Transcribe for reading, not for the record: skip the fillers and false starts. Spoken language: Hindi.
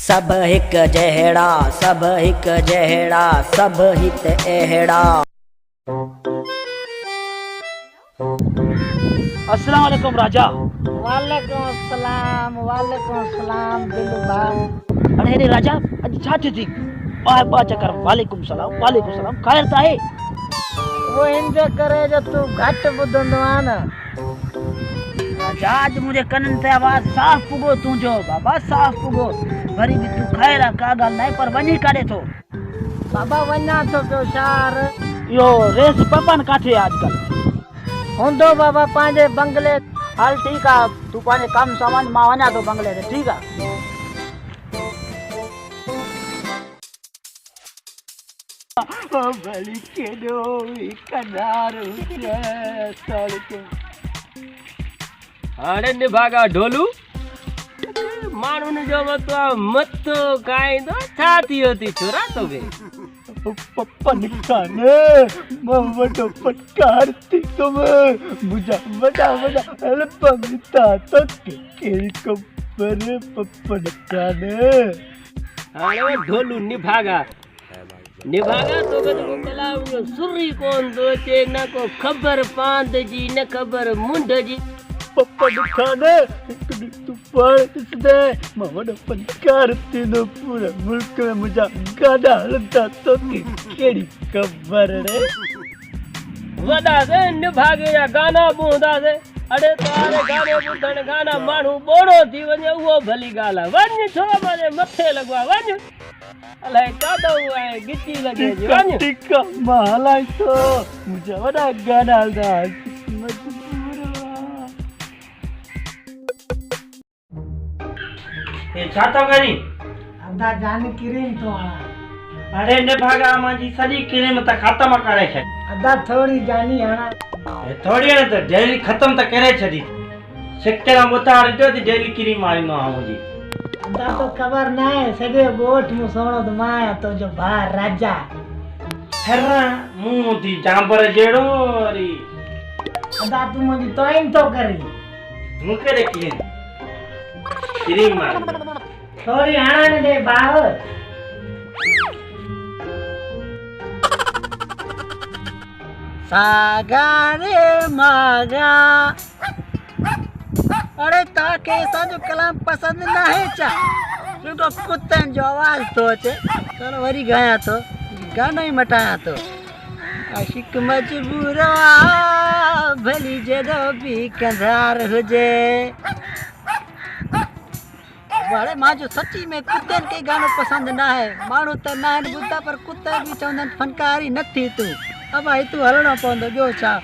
सब हिक जहिड़ा, सब हिक जहिड़ा, सब हित अहिड़ा। अस्सलाम वालेकुम राजा। वालेकुम सलाम दिलू भाई। अरे रे राजा अज छा थी थी पा चकर वालेकुम सलाम ख़ैर त आहे। वो इनजे करे जो तू घट बुधंदो आ न। राजा अज मुझे कनन ते आवाज साफ पुगो तुंजो बाबा, साफ पुगो। वरी भी तू ख़ैर का गाल नहीं, पर वनी काडे थो बाबा वना तो पियो शहर। यो रेस पपन काथे आजकल होंदो बाबा पांजे बंगले। हाल ठीक आ, तू पाने काम सामान मां वना तो बंगले ते, ठीक आ। भली केडो कनार सड़के हाणे निभागा ढोलू माण्हुनि जो मत काईंदो छा थी वियो थी छोरा तोखे? पपन खाने वॾो फटकार थी तुम मुझा वॾा वॾा हेल्प मिलता तो कहिड़ी ख़बर पपन खाने। हाणे ढोलू निभागा तोखे तो कलाम जो सुरी कोन थो अचे, न को ख़बर पांद जी न ख़बर मुंड जी। पपन खाने तू पाण ॾिसंदे मां वॾो फटकार थींदो पूरे मुल्क में मुंहिंजा गाॾा हलंदा तोखे कहिड़ी ख़बर रे। वॾासीं निभागे जा गाना ॿुधंदासीं। अड़े तारे गाने ॿुधण गाना माण्हू ॿोड़ो थी वञे उहो भली ॻाल्हि आहे। वञ छो मुंहिंजे मथे लॻो आहे, वञ अलाए काॾो आहे गिची लॻे थी, वञ। ठीकु आहे मां हलाए थो, मुंहिंजा वॾा गाना हलंदा। ये छा तो करी? अदा जान क्रीम तो आना। अरे ने भागा मांजी सॼी क्रीम त ख़त्म करे छॾी। अदा थोड़ी जानी आना। हे थोड़ी न त डेली ख़त्म त करे छॾी। सिकरा उतार ॾियो त डेली क्रीम आणींदो आहियां मुंहिंजी। अदा तो खबर ना है सॼे ॻोठ में सोणो तो मां आहियां तुंहिंजो भाउ राजा। हर मुंहुं थी जांबर जहिड़ो वरी। अदा तू मुंहिंजी तोइन तो करी। मूंखे ॾे क्रीम मार। थोड़ी हणण दे भाउ। सागा रे मागा। अरे ताके असांजो कलाम पसंद न है छा? रुगो कुत्तन जो आवाज तो अचे, चलो वरी गाया तो गाना ही मटाया तो। आशिक मजबूरा भली जदो भी कंधार हुजे। वाले मां जो सच्ची में कुत्तन के गानो पसंद ना है। माण्हू त ना आहिनि ॿुधा पर कुत्ता भी चवंदा आहिनि फनकारी न थी तूं। अब भाई तू हलणो पवंदो, ॿियो छा।